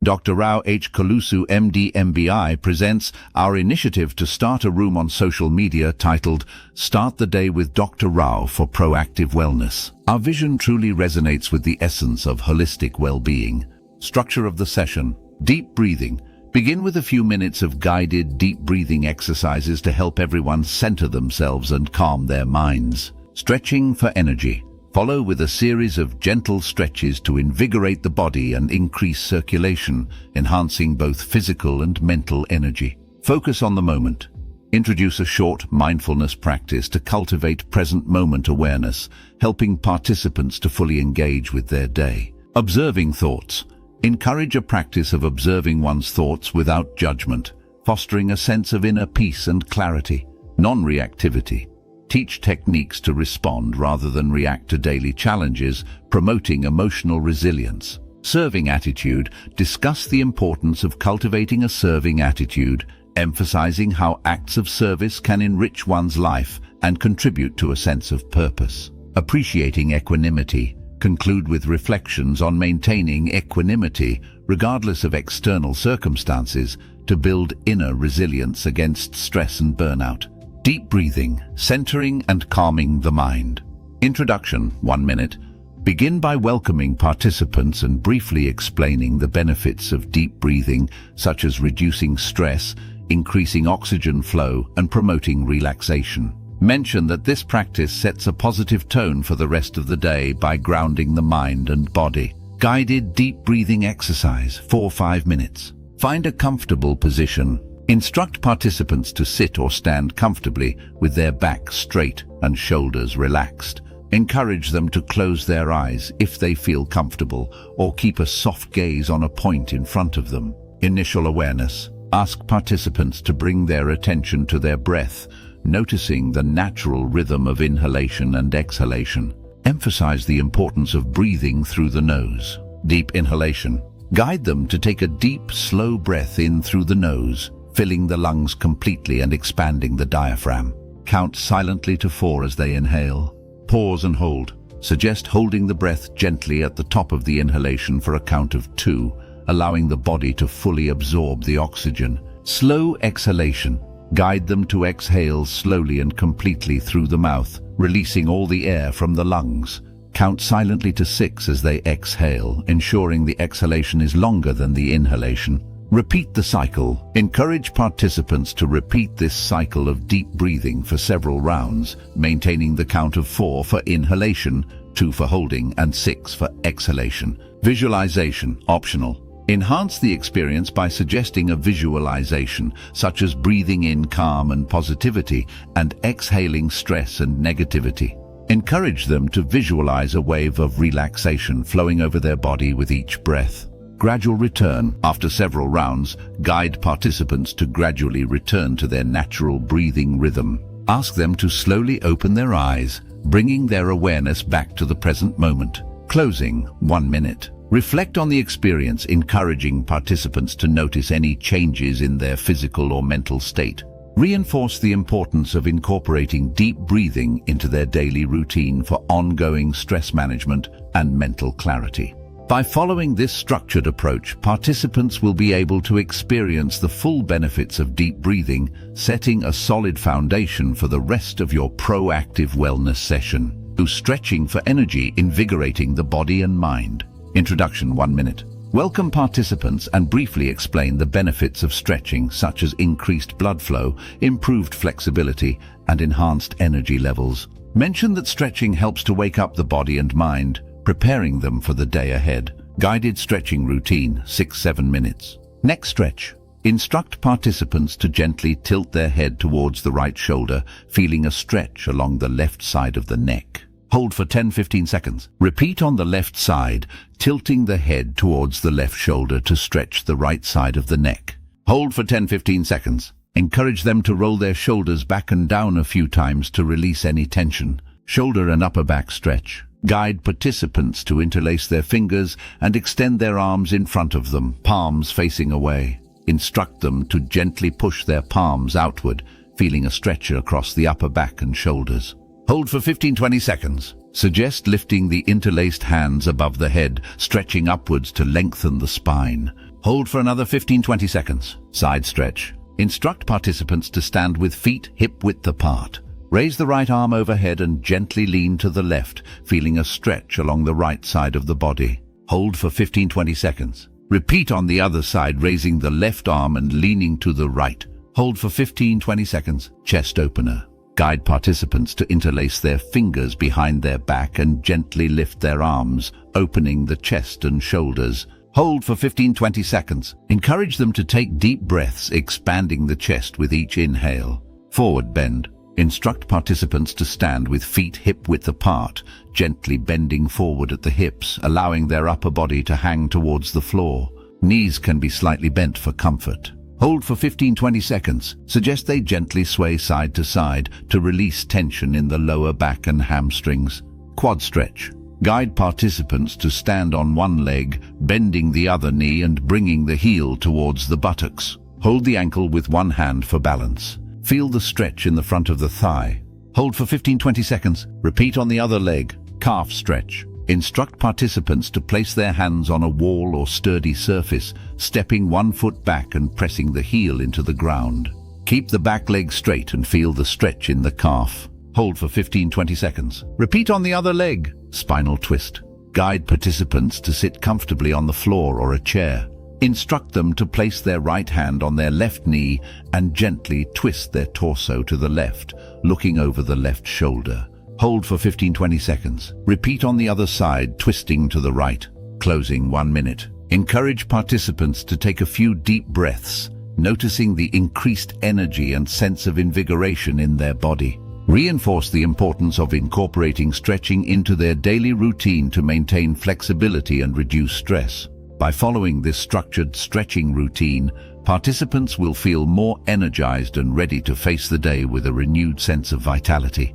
Dr. Rao H. Kalusu, MD, MBI, presents our initiative to start a room on social media titled Start the Day with Dr. Rao for Proactive Wellness. Our vision truly resonates with the essence of holistic well-being. Structure of the session: deep breathing. Begin with a few minutes of guided deep breathing exercises to help everyone center themselves and calm their minds. Stretching for energy. Follow with a series of gentle stretches to invigorate the body and increase circulation, enhancing both physical and mental energy. Focus on the moment. Introduce a short mindfulness practice to cultivate present moment awareness, helping participants to fully engage with their day. Observing thoughts. Encourage a practice of observing one's thoughts without judgment, fostering a sense of inner peace and clarity. Non-reactivity. Teach techniques to respond rather than react to daily challenges, promoting emotional resilience. Serving attitude. Discuss the importance of cultivating a serving attitude, emphasizing how acts of service can enrich one's life and contribute to a sense of purpose. Appreciating equanimity. Conclude with reflections on maintaining equanimity, regardless of external circumstances, to build inner resilience against stress and burnout. Deep breathing, centering and calming the mind. Introduction, 1 minute. Begin by welcoming participants and briefly explaining the benefits of deep breathing, such as reducing stress, increasing oxygen flow, and promoting relaxation. Mention that this practice sets a positive tone for the rest of the day by grounding the mind and body. Guided deep breathing exercise, 4-5 minutes. Find a comfortable position. Instruct participants to sit or stand comfortably with their back straight and shoulders relaxed. Encourage them to close their eyes if they feel comfortable, or keep a soft gaze on a point in front of them. Initial awareness. Ask participants to bring their attention to their breath, noticing the natural rhythm of inhalation and exhalation. Emphasize the importance of breathing through the nose. Deep inhalation. Guide them to take a deep, slow breath in through the nose, filling the lungs completely and expanding the diaphragm. Count silently to 4 as they inhale. Pause and hold. Suggest holding the breath gently at the top of the inhalation for a count of 2, allowing the body to fully absorb the oxygen. Slow exhalation. Guide them to exhale slowly and completely through the mouth, releasing all the air from the lungs. Count silently to 6 as they exhale, ensuring the exhalation is longer than the inhalation. Repeat the cycle. Encourage participants to repeat this cycle of deep breathing for several rounds, maintaining the count of 4 for inhalation, 2 for holding, and 6 for exhalation. Visualization, optional. Enhance the experience by suggesting a visualization, such as breathing in calm and positivity and exhaling stress and negativity. Encourage them to visualize a wave of relaxation flowing over their body with each breath. Gradual return. After several rounds, guide participants to gradually return to their natural breathing rhythm. Ask them to slowly open their eyes, bringing their awareness back to the present moment. Closing, 1 minute. Reflect on the experience, encouraging participants to notice any changes in their physical or mental state. Reinforce the importance of incorporating deep breathing into their daily routine for ongoing stress management and mental clarity. By following this structured approach, participants will be able to experience the full benefits of deep breathing, setting a solid foundation for the rest of your proactive wellness session. Through stretching for energy, invigorating the body and mind. Introduction, 1 minute. Welcome participants and briefly explain the benefits of stretching, such as increased blood flow, improved flexibility, and enhanced energy levels. Mention that stretching helps to wake up the body and mind, preparing them for the day ahead. Guided stretching routine, 6-7 minutes. Neck stretch. Instruct participants to gently tilt their head towards the right shoulder, feeling a stretch along the left side of the neck. Hold for 10-15 seconds. Repeat on the left side, tilting the head towards the left shoulder to stretch the right side of the neck. Hold for 10-15 seconds. Encourage them to roll their shoulders back and down a few times to release any tension. Shoulder and upper back stretch. Guide participants to interlace their fingers and extend their arms in front of them, palms facing away. Instruct them to gently push their palms outward, feeling a stretch across the upper back and shoulders. Hold for 15-20 seconds. Suggest lifting the interlaced hands above the head, stretching upwards to lengthen the spine. Hold for another 15-20 seconds. Side stretch. Instruct participants to stand with feet hip-width apart. Raise the right arm overhead and gently lean to the left, feeling a stretch along the right side of the body. Hold for 15-20 seconds. Repeat on the other side, raising the left arm and leaning to the right. Hold for 15-20 seconds. Chest opener. Guide participants to interlace their fingers behind their back and gently lift their arms, opening the chest and shoulders. Hold for 15-20 seconds. Encourage them to take deep breaths, expanding the chest with each inhale. Forward bend. Instruct participants to stand with feet hip-width apart, gently bending forward at the hips, allowing their upper body to hang towards the floor. Knees can be slightly bent for comfort. Hold for 15-20 seconds. Suggest they gently sway side to side to release tension in the lower back and hamstrings. Quad stretch. Guide participants to stand on one leg, bending the other knee and bringing the heel towards the buttocks. Hold the ankle with one hand for balance. Feel the stretch in the front of the thigh. Hold for 15-20 seconds. Repeat on the other leg. Calf stretch. Instruct participants to place their hands on a wall or sturdy surface, stepping one foot back and pressing the heel into the ground. Keep the back leg straight and feel the stretch in the calf. Hold for 15-20 seconds. Repeat on the other leg. Spinal twist. Guide participants to sit comfortably on the floor or a chair. Instruct them to place their right hand on their left knee and gently twist their torso to the left, looking over the left shoulder. Hold for 15-20 seconds. Repeat on the other side, twisting to the right. Closing 1 minute. Encourage participants to take a few deep breaths, noticing the increased energy and sense of invigoration in their body. Reinforce the importance of incorporating stretching into their daily routine to maintain flexibility and reduce stress. By following this structured stretching routine, participants will feel more energized and ready to face the day with a renewed sense of vitality.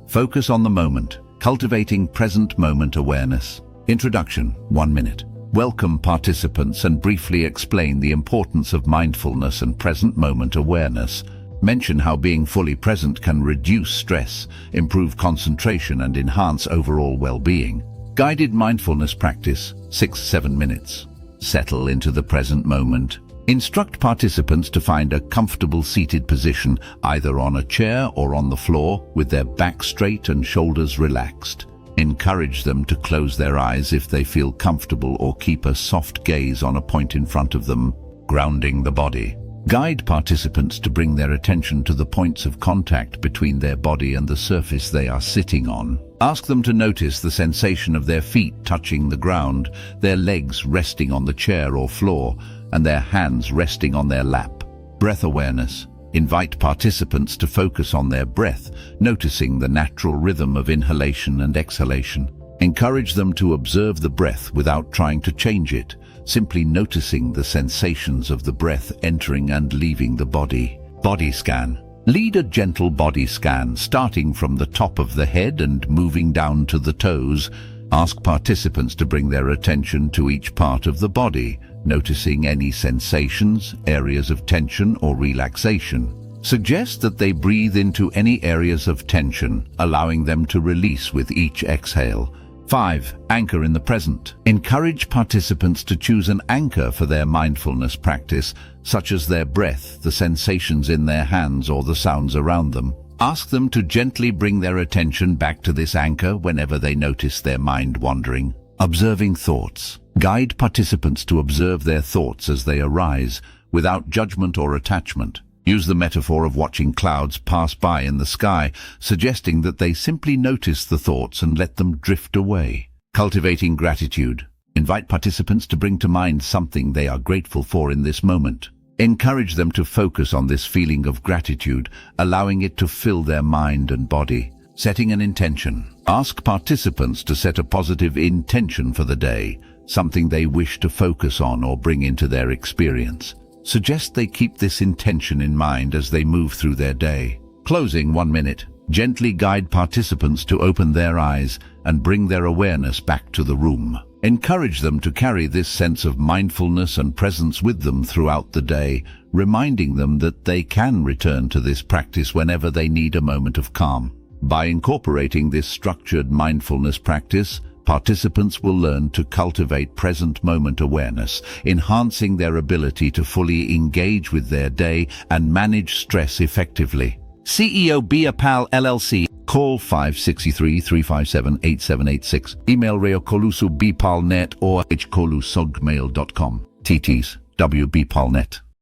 Focus on the moment, cultivating present moment awareness. Introduction, 1 minute. Welcome participants and briefly explain the importance of mindfulness and present moment awareness. Mention how being fully present can reduce stress, improve concentration and enhance overall well-being. Guided mindfulness practice, 6-7 minutes. Settle into the present moment. Instruct participants to find a comfortable seated position, either on a chair or on the floor, with their back straight and shoulders relaxed. Encourage them to close their eyes if they feel comfortable or keep a soft gaze on a point in front of them. Grounding the body. Guide participants to bring their attention to the points of contact between their body and the surface they are sitting on. Ask them to notice the sensation of their feet touching the ground, their legs resting on the chair or floor, and their hands resting on their lap. Breath awareness. Invite participants to focus on their breath, noticing the natural rhythm of inhalation and exhalation. Encourage them to observe the breath without trying to change it, simply noticing the sensations of the breath entering and leaving the body. Body scan. Lead a gentle body scan, starting from the top of the head and moving down to the toes. Ask participants to bring their attention to each part of the body, noticing any sensations, areas of tension or relaxation. Suggest that they breathe into any areas of tension, allowing them to release with each exhale. 5. Anchor in the present. Encourage participants to choose an anchor for their mindfulness practice, such as their breath, the sensations in their hands, or the sounds around them. Ask them to gently bring their attention back to this anchor whenever they notice their mind wandering. Observing thoughts. Guide participants to observe their thoughts as they arise, without judgment or attachment. Use the metaphor of watching clouds pass by in the sky, suggesting that they simply notice the thoughts and let them drift away. Cultivating gratitude. Invite participants to bring to mind something they are grateful for in this moment. Encourage them to focus on this feeling of gratitude, allowing it to fill their mind and body. Setting an intention. Ask participants to set a positive intention for the day, something they wish to focus on or bring into their experience. Suggest they keep this intention in mind as they move through their day. Closing 1 minute. Gently guide participants to open their eyes and bring their awareness back to the room. Encourage them to carry this sense of mindfulness and presence with them throughout the day, reminding them that they can return to this practice whenever they need a moment of calm. By incorporating this structured mindfulness practice, Participants will learn to cultivate present moment awareness, enhancing their ability to fully engage with their day and manage stress effectively. CEO Be a Pal LLC. Call 563-357-8786. Email reokolusu bpalnet or hkolusugmail.com. TTs WBPalnet.